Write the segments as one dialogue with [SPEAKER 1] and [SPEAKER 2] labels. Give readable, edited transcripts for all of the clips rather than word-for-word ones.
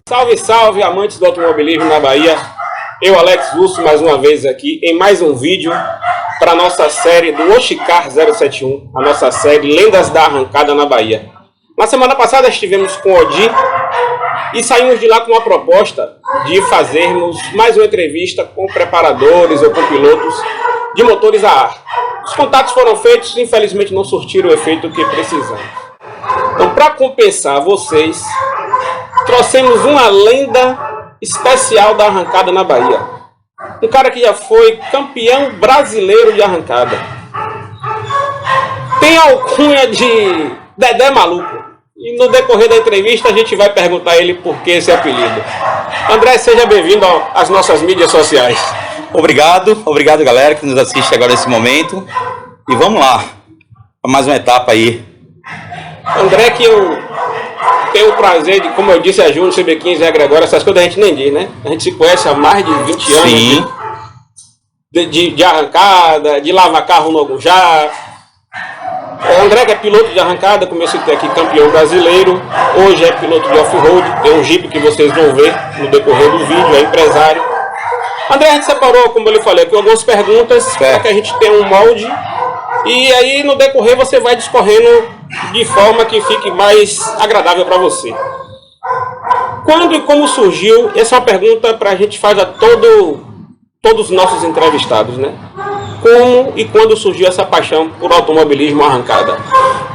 [SPEAKER 1] Salve, salve, amantes do automobilismo na Bahia. Eu, Alex Russo, mais uma vez aqui em mais um vídeo para a nossa série do Oshicar 071, a nossa série Lendas da Arrancada na Bahia. Na semana passada estivemos com o Odi e saímos de lá com uma proposta de fazermos mais uma entrevista com preparadores ou com pilotos de motores a ar. Os contatos foram feitos, infelizmente não surtiram o efeito que precisamos. Então, para compensar vocês, trouxemos uma lenda especial da arrancada na Bahia. Um cara que já foi campeão brasileiro de arrancada. Tem a alcunha de Dedé Maluco. E no decorrer da entrevista a gente vai perguntar a ele por que esse apelido. André, seja bem-vindo às nossas mídias sociais.
[SPEAKER 2] Obrigado galera que nos assiste agora nesse momento. E vamos lá, para mais uma etapa aí.
[SPEAKER 1] André, que eu tenho o prazer de, como eu disse a Júnior, CB15 e a Gregório, essas coisas a gente nem diz, né? A gente se conhece há mais de 20 anos.
[SPEAKER 2] Sim.
[SPEAKER 1] De arrancada, de lavar carro no Agujá. André, que é piloto de arrancada, começou a ter aqui campeão brasileiro. Hoje é piloto de off-road, tem um Jeep que vocês vão ver no decorrer do vídeo, é empresário. André, a gente separou, como eu lhe falei, aqui algumas perguntas para que a gente tenha um molde. E aí no decorrer você vai discorrendo de forma que fique mais agradável para você. Quando e como surgiu? Essa é uma pergunta para a gente fazer a todos os nossos entrevistados, né? Como e quando surgiu essa paixão por automobilismo arrancada?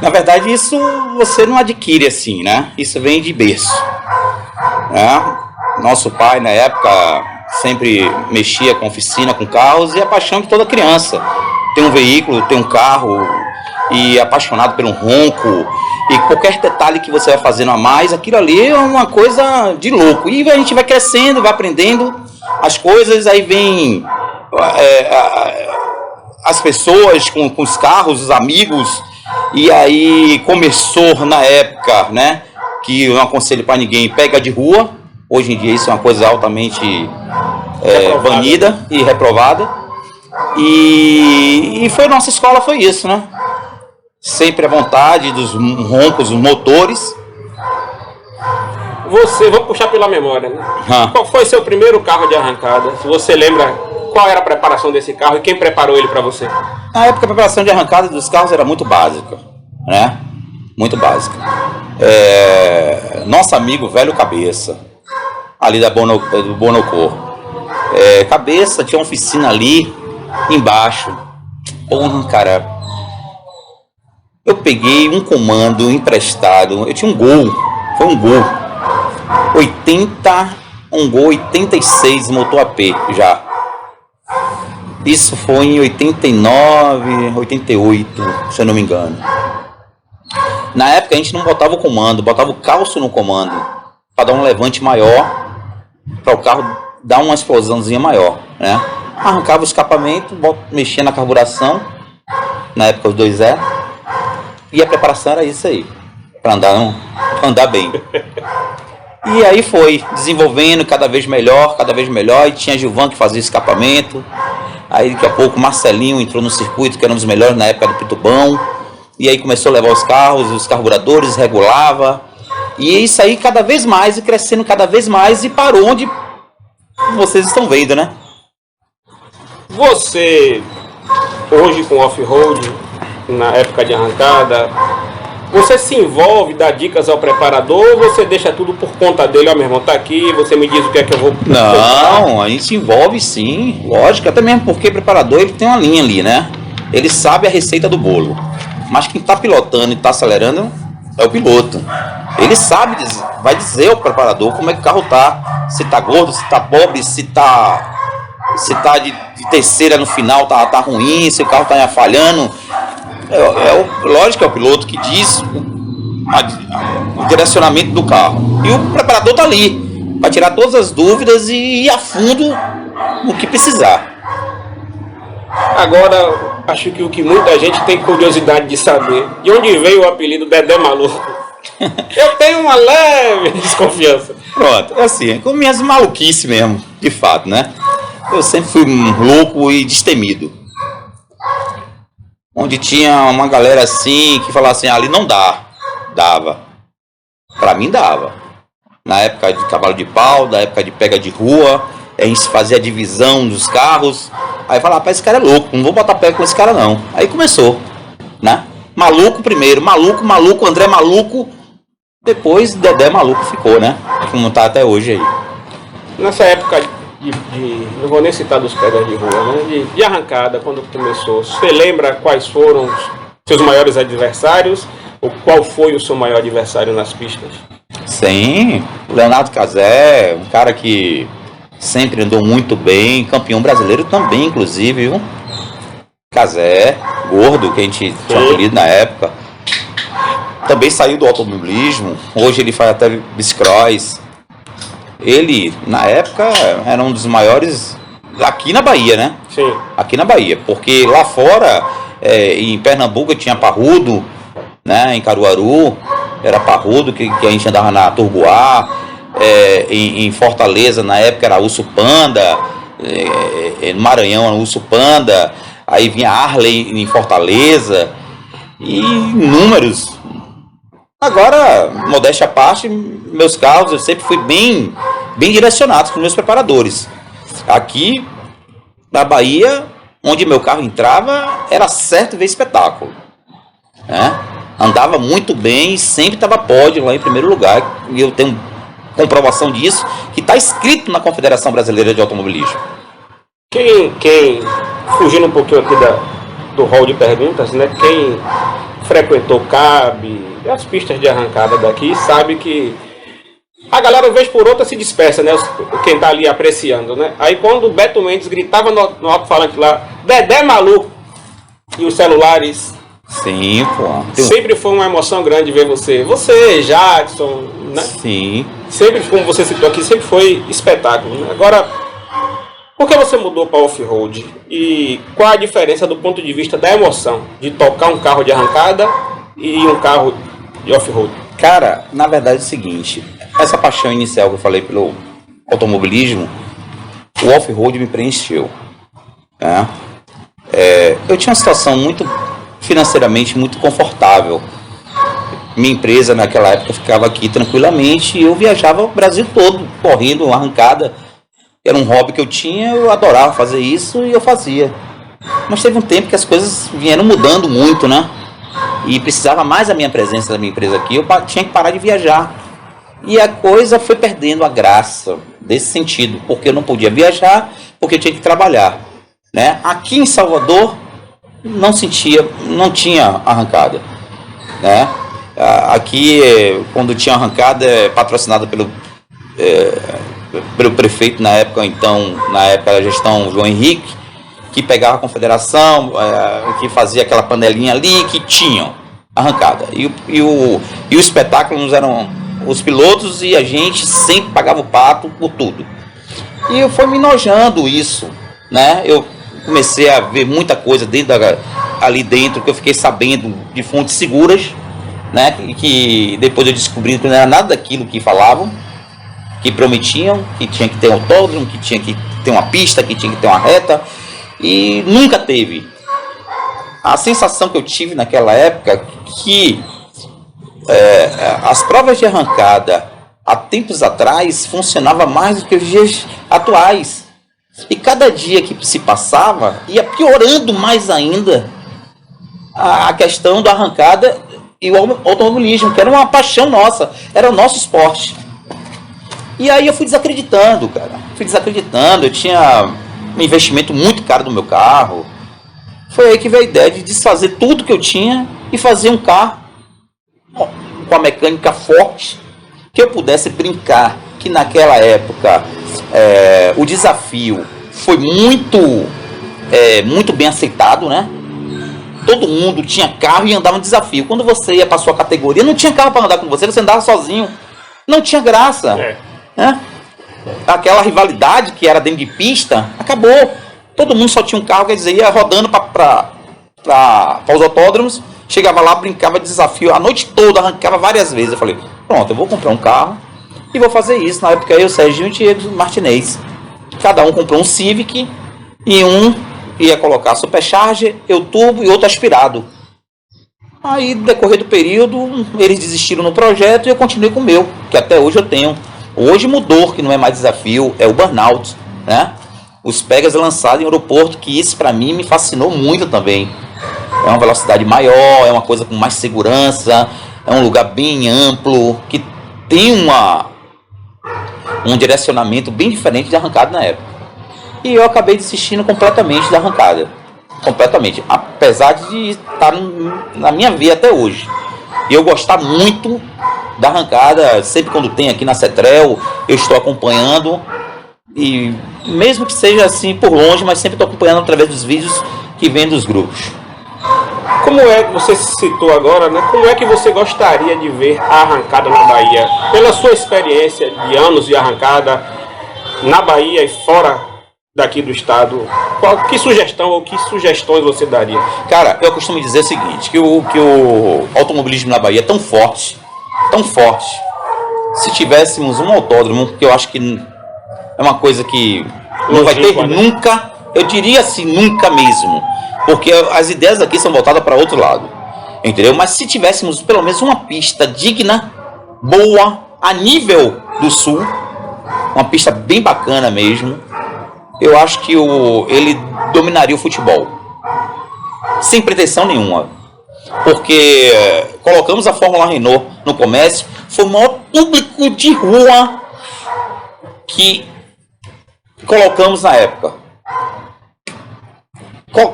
[SPEAKER 2] Na verdade, isso você não adquire assim, né? Isso vem de berço, né? Nosso pai, na época, sempre mexia com oficina, com carros, e a paixão de toda criança. Tem um veículo, tem um carro, e apaixonado pelo ronco, e qualquer detalhe que você vai fazendo a mais, aquilo ali é uma coisa de louco. E a gente vai crescendo, vai aprendendo as coisas, aí vem as pessoas com os carros, os amigos, e aí começou na época, né, que eu não aconselho para ninguém, pega de rua. Hoje em dia isso é uma coisa altamente banida e reprovada, e foi nossa escola, foi isso, né, sempre a vontade dos roncos, dos motores.
[SPEAKER 1] Vou puxar pela memória, né? Qual foi seu primeiro carro de arrancada? Se você lembra, qual era a preparação desse carro e quem preparou ele para você?
[SPEAKER 2] Na época a preparação de arrancada dos carros era muito básica, né? Muito básica. Nosso amigo Velho Cabeça, ali do Bonocô. Cabeça tinha uma oficina ali embaixo. Porra, cara. Eu peguei um comando emprestado. Eu tinha um Gol. Foi um Gol. Um Gol 86 motor AP já. Isso foi em 89, 88, se eu não me engano. Na época a gente não botava o comando, botava o calço no comando para dar um levante maior, para o carro dar uma explosãozinha maior, né? Arrancava o escapamento, mexia na carburação, na época os 2E, e a preparação era isso aí, para andar bem. E aí foi desenvolvendo cada vez melhor, e tinha Gilvan que fazia escapamento. Aí daqui a pouco Marcelinho entrou no circuito, que era um dos melhores na época do Pitubão. E aí começou a levar os carros, os carburadores, regulava. E isso aí cada vez mais, e crescendo cada vez mais, e parou onde vocês estão vendo, né?
[SPEAKER 1] Você, hoje com off-road, na época de arrancada, você se envolve, dá dicas ao preparador, ou você deixa tudo por conta dele? Ó, meu irmão, tá aqui, você me diz o que é que eu vou...
[SPEAKER 2] Não, a gente se envolve sim, lógico, até mesmo porque o preparador ele tem uma linha ali, né? Ele sabe a receita do bolo, mas quem tá pilotando e tá acelerando é o piloto. Ele sabe, vai dizer ao preparador como é que o carro tá, se tá gordo, se tá pobre, se tá de terceira no final, tá ruim, se o carro tá falhando. Lógico que é o piloto que diz o direcionamento do carro. E o preparador tá ali para tirar todas as dúvidas e ir a fundo no que precisar.
[SPEAKER 1] Agora, acho que o que muita gente tem curiosidade de saber, de onde veio o apelido Dedé Maluco? Eu tenho uma leve desconfiança.
[SPEAKER 2] Pronto, é assim, com minhas maluquices mesmo, de fato, né? Eu sempre fui louco e destemido. Onde tinha uma galera assim, que falava assim, ali não dá. Dava. Pra mim dava. na época de cavalo de pau, na época de pega de rua, a gente fazia a divisão dos carros. Aí falava, rapaz, esse cara é louco, não vou botar pé com esse cara não. Aí começou, né? Maluco primeiro, maluco, André maluco, depois Dedé maluco ficou, né? Como tá até hoje aí.
[SPEAKER 1] Nessa época não vou nem citar dos pegas de rua, né? De arrancada, quando começou, você lembra quais foram os seus maiores adversários? Ou qual foi o seu maior adversário nas pistas?
[SPEAKER 2] Sim, o Leonardo Cazé, um cara que sempre andou muito bem, campeão brasileiro também, inclusive, viu? Cazé, gordo, que a gente tinha apelido na época. Também saiu do automobilismo, hoje ele faz até bicicross. Ele, na época, era um dos maiores aqui na Bahia, né?
[SPEAKER 1] Sim.
[SPEAKER 2] Aqui na Bahia, porque lá fora, em Pernambuco tinha Parrudo, né? Em Caruaru, era Parrudo, que a gente andava na Turboar. Em Fortaleza, na época, era Urso Panda. No Maranhão, era Urso Panda. Aí vinha Harley em Fortaleza. E números. Agora, modéstia à parte, meus carros eu sempre fui bem direcionados com meus preparadores. Aqui na Bahia, onde meu carro entrava, era certo ver espetáculo, né? Andava muito bem, sempre estava pódio lá em primeiro lugar. E eu tenho comprovação disso, que está escrito na Confederação Brasileira de Automobilismo.
[SPEAKER 1] Quem fugindo um pouquinho aqui do hall de perguntas, né? Quem frequentou CAB, as pistas de arrancada daqui, sabe que a galera, uma vez por outra, se dispersa, né? Quem tá ali apreciando, né? Aí quando o Beto Mendes gritava no alto-falante lá, Dedé maluco, e os celulares...
[SPEAKER 2] Sim, pô.
[SPEAKER 1] Sempre foi uma emoção grande ver você. Você, Jackson, né?
[SPEAKER 2] Sim.
[SPEAKER 1] Sempre, como você citou aqui, sempre foi espetáculo, né? Agora, por que você mudou para off-road? E qual a diferença do ponto de vista da emoção de tocar um carro de arrancada e um carro de off-road?
[SPEAKER 2] Cara, na verdade é o seguinte, essa paixão inicial que eu falei pelo automobilismo, o off-road me preencheu, né? Eu tinha uma situação financeiramente muito confortável. Minha empresa naquela época ficava aqui tranquilamente e eu viajava o Brasil todo, correndo, arrancada. Era um hobby que eu tinha, eu adorava fazer isso e eu fazia. Mas teve um tempo que as coisas vieram mudando muito, né? E precisava mais da minha presença da minha empresa aqui, eu tinha que parar de viajar. E a coisa foi perdendo a graça desse sentido, porque eu não podia viajar, porque eu tinha que trabalhar, né? Aqui em Salvador não tinha arrancada, né? Aqui, quando tinha arrancada, patrocinada pelo prefeito na época da gestão João Henrique, que pegava a confederação, que fazia aquela panelinha ali, que tinham arrancada. E o espetáculo eram os pilotos e a gente sempre pagava o pato por tudo. E foi me nojando isso, né? Eu comecei a ver muita coisa ali dentro, que eu fiquei sabendo de fontes seguras, né? Que depois eu descobri que não era nada daquilo que falavam, que prometiam, que tinha que ter um autódromo, que tinha que ter uma pista, que tinha que ter uma reta, e nunca teve. A sensação que eu tive naquela época que as provas de arrancada há tempos atrás funcionava mais do que os dias atuais. E cada dia que se passava ia piorando mais ainda a questão da arrancada e o automobilismo, que era uma paixão nossa, era o nosso esporte. E aí eu fui desacreditando, cara. Eu tinha um investimento muito caro no meu carro. Foi aí que veio a ideia de desfazer tudo que eu tinha e fazer um carro com a mecânica forte, que eu pudesse brincar, que naquela época o desafio foi muito bem aceitado, né? Todo mundo tinha carro e andava no desafio. Quando você ia para sua categoria, não tinha carro para andar com você andava sozinho. Não tinha graça. Né? Aquela rivalidade que era dentro de pista, acabou. Todo mundo só tinha um carro, quer dizer, ia rodando para os autódromos, chegava lá, brincava de desafio a noite toda, arrancava várias vezes. Eu falei, pronto, eu vou comprar um carro e vou fazer isso. Na época eu, Serginho e Diego Martinez. Cada um comprou um Civic e um ia colocar supercharger, eu turbo e outro aspirado. Aí, no decorrer do período, eles desistiram no projeto e eu continuei com o meu, que até hoje eu tenho. Hoje mudou, que não é mais desafio, é o burnout, né? Os pegas lançados em aeroporto, que isso para mim me fascinou muito também. É uma velocidade maior, é uma coisa com mais segurança, é um lugar bem amplo, que tem um direcionamento bem diferente de arrancada na época. E eu acabei desistindo completamente da arrancada. Completamente. Apesar de estar na minha vida até hoje. E eu gostar muito da arrancada, sempre quando tem aqui na Cetrel, eu estou acompanhando. E mesmo que seja assim por longe, mas sempre estou acompanhando através dos vídeos que vêm dos grupos.
[SPEAKER 1] Como é que você citou agora, né? Como é que você gostaria de ver a arrancada na Bahia? Pela sua experiência de anos de arrancada na Bahia e fora daqui do estado, que sugestão ou que sugestões você daria?
[SPEAKER 2] Cara, eu costumo dizer o seguinte, que o automobilismo na Bahia é tão forte, se tivéssemos um autódromo, que eu acho que é uma coisa que não vai ter nunca, eu diria assim, nunca mesmo, porque as ideias aqui são voltadas para outro lado, entendeu? Mas se tivéssemos pelo menos uma pista digna, boa, a nível do sul, uma pista bem bacana mesmo, eu acho que ele dominaria o futebol, sem pretensão nenhuma, porque colocamos a Fórmula Renault no comércio, foi o maior público de rua que colocamos na época.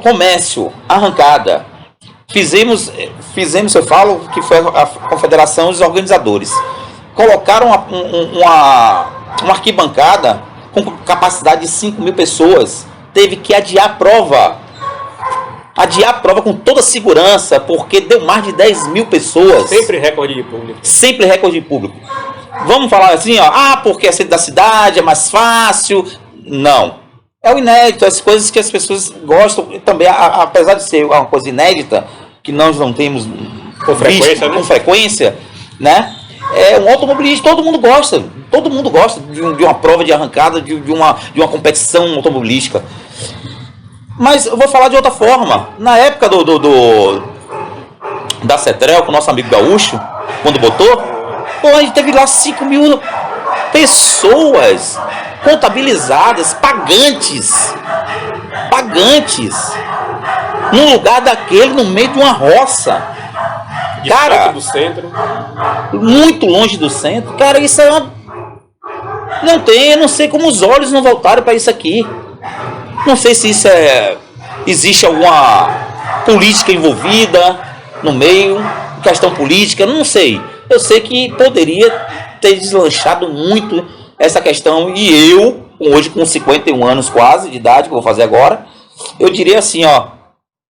[SPEAKER 2] Comércio, arrancada, fizemos, eu falo que foi a confederação dos organizadores, colocaram uma arquibancada com capacidade de 5.000 pessoas, teve que adiar a prova com toda a segurança, porque deu mais de 10.000 pessoas.
[SPEAKER 1] Sempre recorde de público.
[SPEAKER 2] Sempre recorde de público. Vamos falar assim, ó, porque é centro da cidade, é mais fácil. Não. É o inédito, as coisas que as pessoas gostam, e também, apesar de ser uma coisa inédita, que nós não temos com frequência, né? É um automobilismo, todo mundo gosta de uma prova de arrancada, de uma competição automobilística. Mas eu vou falar de outra forma. Na época da Cetrel, com o nosso amigo Gaúcho, quando botou, a gente teve lá 5.000 pessoas contabilizadas, pagantes, num lugar daquele, no meio de uma roça. Cara,
[SPEAKER 1] do centro.
[SPEAKER 2] Muito longe do centro. Cara, isso é uma... eu não sei como os olhos não voltaram para isso aqui. Não sei se isso existe alguma política envolvida no meio, questão política, não sei. Eu sei que poderia ter deslanchado muito essa questão, e eu, hoje com 51 anos quase de idade, que eu vou fazer agora, eu diria assim, ó,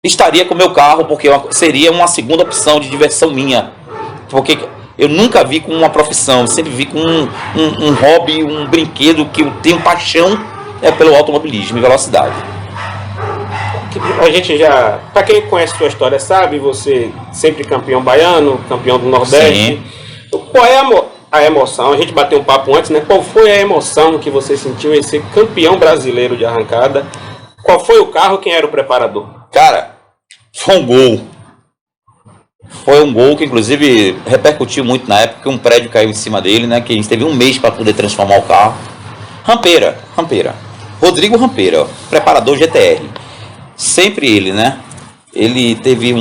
[SPEAKER 2] estaria com o meu carro, porque seria uma segunda opção de diversão minha, porque eu nunca vi com uma profissão, sempre vi com um hobby, um brinquedo que eu tenho paixão pelo automobilismo e velocidade.
[SPEAKER 1] A gente já, para quem conhece a sua história sabe, você sempre campeão baiano, campeão do Nordeste. Sim. Qual é a emoção? A gente bateu um papo antes, né? Qual foi a emoção que você sentiu em ser campeão brasileiro de arrancada? Qual foi o carro? Quem era o preparador?
[SPEAKER 2] Cara, foi um gol. Foi um gol que inclusive repercutiu muito na época, que um prédio caiu em cima dele, né? Que a gente teve um mês para poder transformar o carro. Rampeira. Rodrigo Rampeira, preparador GTR. Sempre ele, né? Ele teve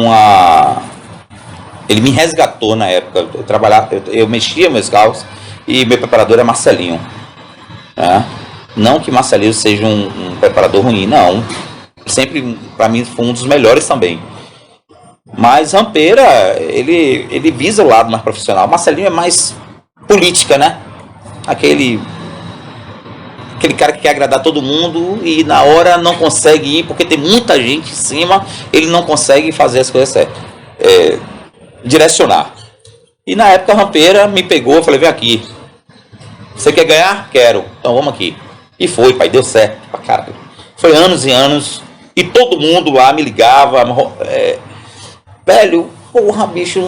[SPEAKER 2] ele me resgatou na época. Eu mexia meus carros e meu preparador é Marcelinho. Né? Não que Marcelinho seja um preparador ruim, não. Sempre, para mim, foi um dos melhores também. Mas Rampeira, ele visa o lado mais profissional. Marcelinho é mais política, né? Aquele cara que quer agradar todo mundo e na hora não consegue ir, porque tem muita gente em cima, ele não consegue fazer as coisas certas. Direcionar. E na época a Rampeira me pegou, eu falei, vem aqui. Você quer ganhar? Quero. Então vamos aqui. E foi, pai, deu certo pra caralho. Foi anos e anos, e todo mundo lá me ligava, velho, porra, bicho,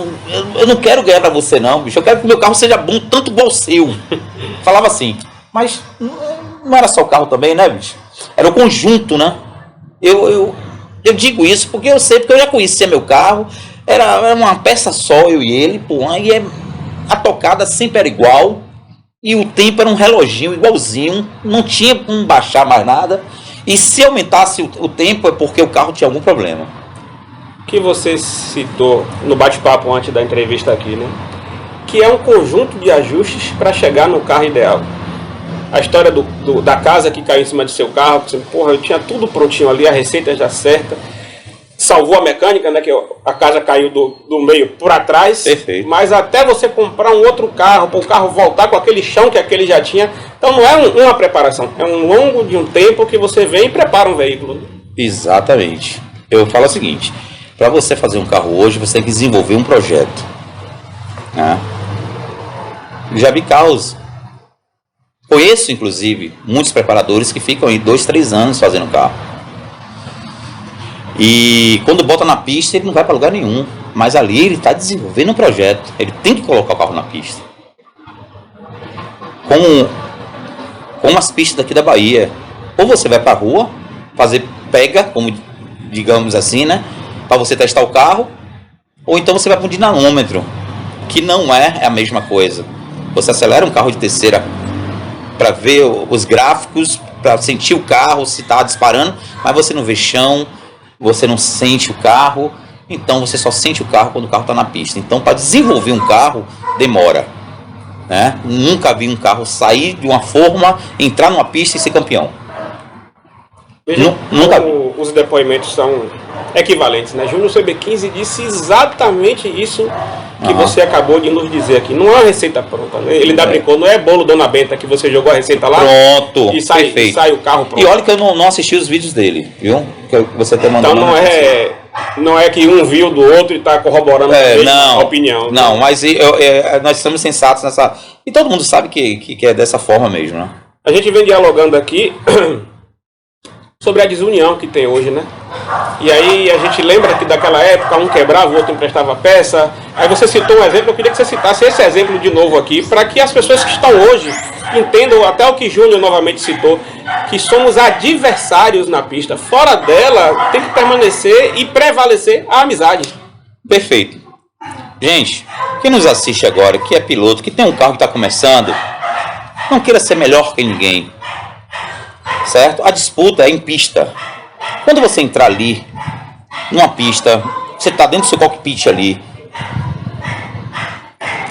[SPEAKER 2] eu não quero ganhar pra você não, bicho, eu quero que o meu carro seja bom, tanto igual o seu. Falava assim, mas não era só o carro também, né, bicho? Era o conjunto, né? Eu digo isso porque eu sei, porque eu já conhecia meu carro, era uma peça só, eu e ele, porra, e a tocada sempre era igual, E o tempo era um reloginho igualzinho, não tinha como baixar mais nada. E se aumentasse o tempo é porque o carro tinha algum problema.
[SPEAKER 1] Que você citou no bate-papo antes da entrevista aqui, né? Que é um conjunto de ajustes para chegar no carro ideal. A história da casa que caiu em cima do seu carro, você, porra, eu tinha tudo prontinho ali, a receita já certa. Salvou a mecânica, né? Que a casa caiu do meio para trás.
[SPEAKER 2] Perfeito.
[SPEAKER 1] Mas até você comprar um outro carro, para o carro voltar com aquele chão que aquele já tinha. Então não é uma preparação, é um longo de um tempo que você vem e prepara um veículo.
[SPEAKER 2] Exatamente. Eu falo o seguinte, para você fazer um carro hoje, você tem que desenvolver um projeto. Né? Já vi carros, conheço inclusive muitos preparadores que ficam aí 2, 3 anos fazendo carro. E quando bota na pista, ele não vai para lugar nenhum. Mas ali ele está desenvolvendo um projeto. Ele tem que colocar o carro na pista. Como as pistas daqui da Bahia. Ou você vai para a rua, fazer pega, como digamos assim, né? Para você testar o carro. Ou então você vai para um dinamômetro, que não é a mesma coisa. Você acelera um carro de terceira para ver os gráficos, para sentir o carro, se está disparando. Mas você não vê chão. Você não sente o carro, então você só sente o carro quando o carro está na pista. Então, para desenvolver um carro, demora. Né? Nunca vi um carro sair de uma forma, entrar numa pista e ser campeão.
[SPEAKER 1] Veja, nunca vi. Os depoimentos são equivalentes, né? Júnior CB15 disse exatamente isso que você acabou de nos dizer aqui. Não é uma receita pronta, né? Ele ainda brincou, não é bolo Dona Benta que você jogou a receita lá
[SPEAKER 2] pronto,
[SPEAKER 1] e sai o carro pronto.
[SPEAKER 2] E olha que eu não assisti os vídeos dele, viu? Que você até mandou.
[SPEAKER 1] Então não é que um viu do outro e está corroborando a opinião.
[SPEAKER 2] Não, mas nós estamos sensatos nessa... E todo mundo sabe que é dessa forma mesmo, né?
[SPEAKER 1] A gente vem dialogando aqui sobre a desunião que tem hoje, né? E aí a gente lembra que daquela época um quebrava, o outro emprestava peça. Aí você citou um exemplo, eu queria que você citasse esse exemplo de novo aqui, para que as pessoas que estão hoje entendam até o que Júnior novamente citou, que somos adversários na pista. Fora dela tem que permanecer e prevalecer a amizade.
[SPEAKER 2] Perfeito. Gente, quem nos assiste agora, que é piloto, que tem um carro que está começando, não queira ser melhor que ninguém. Certo? A disputa é em pista. Quando você entrar ali, numa pista, você está dentro do seu cockpit ali,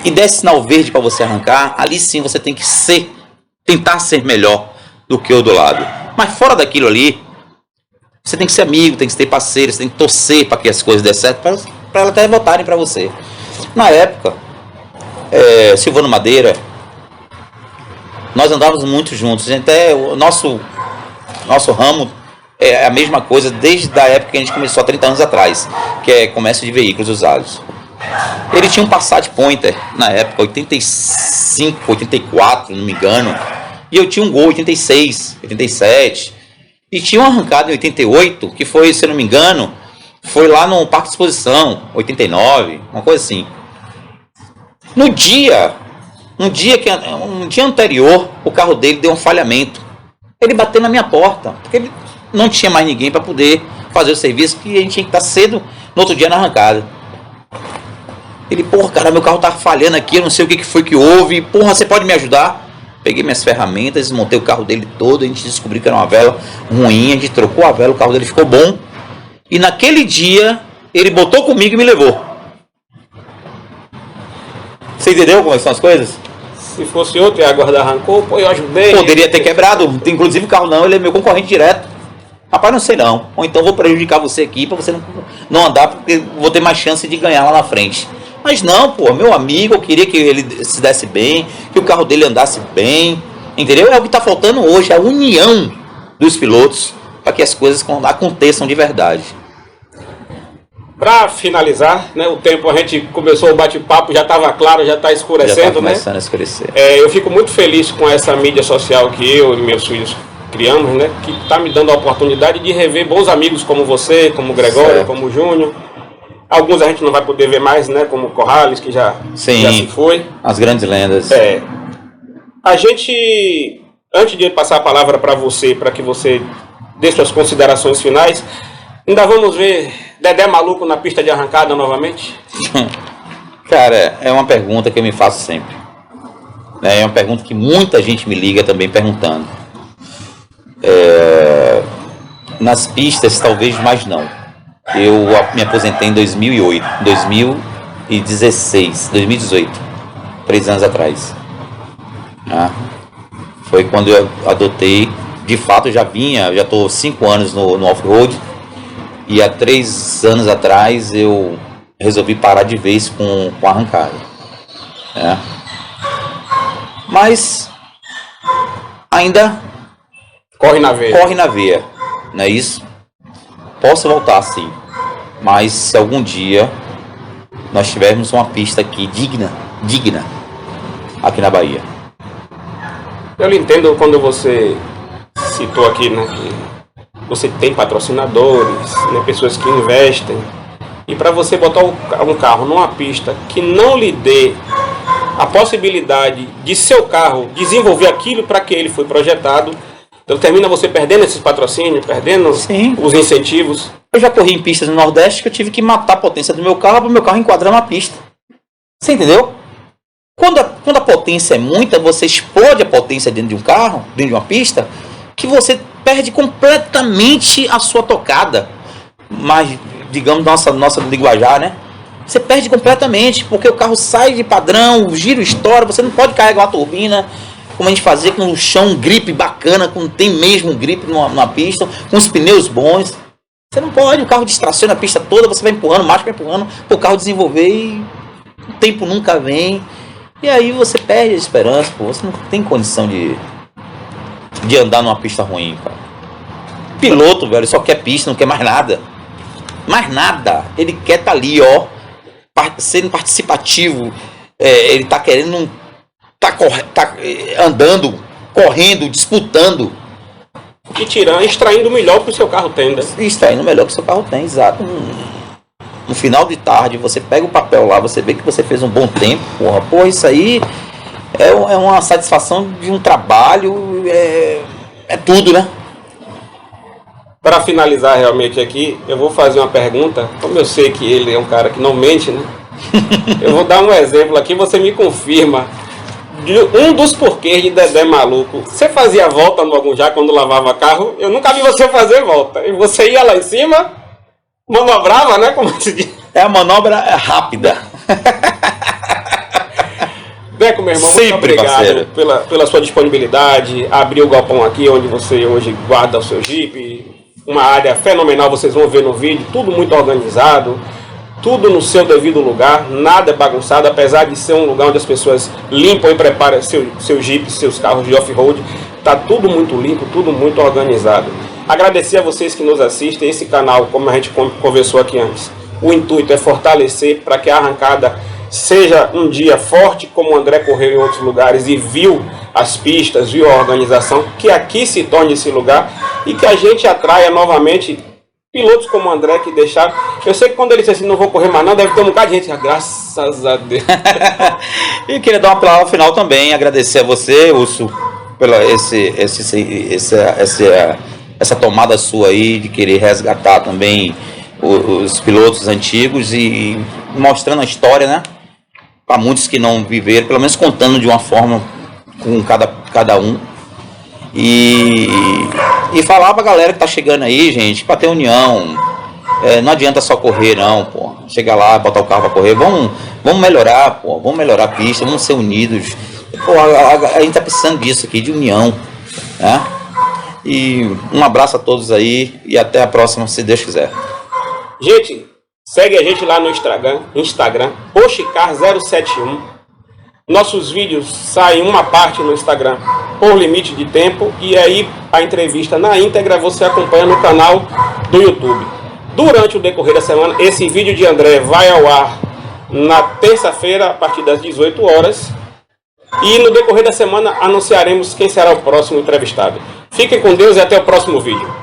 [SPEAKER 2] e der sinal verde para você arrancar, ali sim você tem que tentar ser melhor do que o do lado. Mas fora daquilo ali, você tem que ser amigo, tem que ter parceiro, você tem que torcer para que as coisas dêem certo, para elas até votarem para você. Na época, Silvano Madeira, nós andávamos muito juntos, até o nosso ramo é a mesma coisa desde a época que a gente começou há 30 anos atrás, que é comércio de veículos usados. Ele tinha um Passat Pointer na época, 85, 84, não me engano, e eu tinha um Gol 86, 87, e tinha um arrancado em 88, que foi, se eu não me engano, foi lá no Parque de Exposição, 89, uma coisa assim. Um dia anterior, o carro dele deu um falhamento. Ele bateu na minha porta, porque ele não tinha mais ninguém para poder fazer o serviço, que a gente tinha que estar cedo no outro dia na arrancada. Ele, porra, cara, meu carro tá falhando aqui, eu não sei o que foi que houve, porra, você pode me ajudar? Peguei minhas ferramentas, desmontei o carro dele todo, a gente descobriu que era uma vela ruim, a gente trocou a vela, o carro dele ficou bom. E naquele dia, ele botou comigo e me levou. Você entendeu como são as coisas?
[SPEAKER 1] Se fosse outro e a guarda arrancou, pô, eu ajudei.
[SPEAKER 2] Poderia ter quebrado, inclusive o carro não, ele é meu concorrente direto. Rapaz, não sei não. Ou então vou prejudicar você aqui para você não andar, porque vou ter mais chance de ganhar lá na frente. Mas não, pô, meu amigo, eu queria que ele se desse bem, que o carro dele andasse bem, entendeu? É o que está faltando hoje, a união dos pilotos, para que as coisas aconteçam de verdade.
[SPEAKER 1] Para finalizar, né, o tempo, a gente começou o bate-papo, já estava claro, já está escurecendo,
[SPEAKER 2] já tá começando a escurecer.
[SPEAKER 1] Eu fico muito feliz com essa mídia social que eu e meus filhos criamos, né, que está me dando a oportunidade de rever bons amigos como você, como o Gregório, certo, como o Júnior. Alguns a gente não vai poder ver mais, né, como o Corrales, que já se foi.
[SPEAKER 2] As grandes lendas.
[SPEAKER 1] A gente, antes de passar a palavra para você, para que você dê suas considerações finais, ainda vamos ver Dedé maluco na pista de arrancada novamente?
[SPEAKER 2] Cara, é uma pergunta que eu me faço sempre. É uma pergunta que muita gente me liga também perguntando. Nas pistas, talvez mais não. Eu me aposentei em 2018, 3 anos atrás. Foi quando eu adotei. De fato, eu já estou 5 anos no off-road. E há 3 anos atrás eu resolvi parar de vez com a arrancada. Mas ainda
[SPEAKER 1] corre na veia,
[SPEAKER 2] não é isso? Posso voltar sim, mas se algum dia nós tivermos uma pista aqui digna aqui na Bahia.
[SPEAKER 1] Eu lhe entendo quando você citou aqui, né, que você tem patrocinadores, né, pessoas que investem, e para você botar um carro numa pista que não lhe dê a possibilidade de seu carro desenvolver aquilo para que ele foi projetado, então termina você perdendo esses patrocínios, perdendo os incentivos.
[SPEAKER 2] Eu já corri em pistas no Nordeste que eu tive que matar a potência do meu carro para o meu carro enquadrar na pista. Você entendeu? Quando a potência é muita, você explode a potência dentro de um carro, dentro de uma pista, que você perde completamente a sua tocada. Mas, digamos, nossa linguajar, né? Você perde completamente, porque o carro sai de padrão, o giro estoura, você não pode carregar uma turbina, como a gente fazia com o chão grip bacana, com tem mesmo grip numa pista, com os pneus bons. Você não pode, o carro distraciona a pista toda, você vai empurrando, marcha vai empurrando, para o carro desenvolver e o tempo nunca vem. E aí você perde a esperança, pô, você não tem condição de andar numa pista ruim, cara. Piloto, velho, só quer pista, não quer mais nada. Mais nada. Ele quer estar ali, ó, sendo participativo. Ele tá querendo, tá andando, correndo, disputando.
[SPEAKER 1] E extraindo o melhor que o seu carro tem, né?
[SPEAKER 2] Extraindo o melhor que o seu carro tem, exato. No final de tarde, você pega o papel lá, você vê que você fez um bom tempo, porra, isso aí é uma satisfação de um trabalho, é tudo, né?
[SPEAKER 1] Para finalizar realmente aqui, eu vou fazer uma pergunta, como eu sei que ele é um cara que não mente, né? Eu vou dar um exemplo aqui, você me confirma. Um dos porquês de Dedé Maluco. Você fazia volta no Algum Já quando lavava carro? Eu nunca vi você fazer volta. E você ia lá em cima, manobrava, né? Como se diz.
[SPEAKER 2] É a manobra rápida.
[SPEAKER 1] Deco, meu irmão,
[SPEAKER 2] sempre,
[SPEAKER 1] muito obrigado pela sua disponibilidade. Abrir o galpão aqui onde você hoje guarda o seu Jeep. Uma área fenomenal, vocês vão ver no vídeo. Tudo muito organizado. Tudo no seu devido lugar, nada é bagunçado, apesar de ser um lugar onde as pessoas limpam e preparam seu Jeep, seus carros de off-road. Está tudo muito limpo, tudo muito organizado. Agradecer a vocês que nos assistem. Esse canal, como a gente conversou aqui antes, o intuito é fortalecer para que a arrancada seja um dia forte, como o André correu em outros lugares e viu as pistas, viu a organização, que aqui se torne esse lugar e que a gente atraia novamente pilotos como o André que deixaram. Eu sei que quando ele disse assim, não vou correr mais não, deve ter um bocado de gente. Graças a Deus.
[SPEAKER 2] E queria dar uma palavra final também, agradecer a você, Urso, pela essa tomada sua aí de querer resgatar também os pilotos antigos e mostrando a história, né? Para muitos que não viveram, pelo menos contando de uma forma com cada um. E falar pra galera que tá chegando aí, gente, pra ter união. Não adianta só correr, não, pô. Chegar lá, botar o carro pra correr. Vamos melhorar, pô. Vamos melhorar a pista, vamos ser unidos. Pô, a gente tá precisando disso aqui, de união, né? E um abraço a todos aí e até a próxima, se Deus quiser.
[SPEAKER 1] Gente, segue a gente lá no Instagram, Oshicar071. Nossos vídeos saem uma parte no Instagram por limite de tempo e aí a entrevista na íntegra você acompanha no canal do YouTube. Durante o decorrer da semana, esse vídeo de André vai ao ar na terça-feira a partir das 18 horas e no decorrer da semana anunciaremos quem será o próximo entrevistado. Fiquem com Deus e até o próximo vídeo.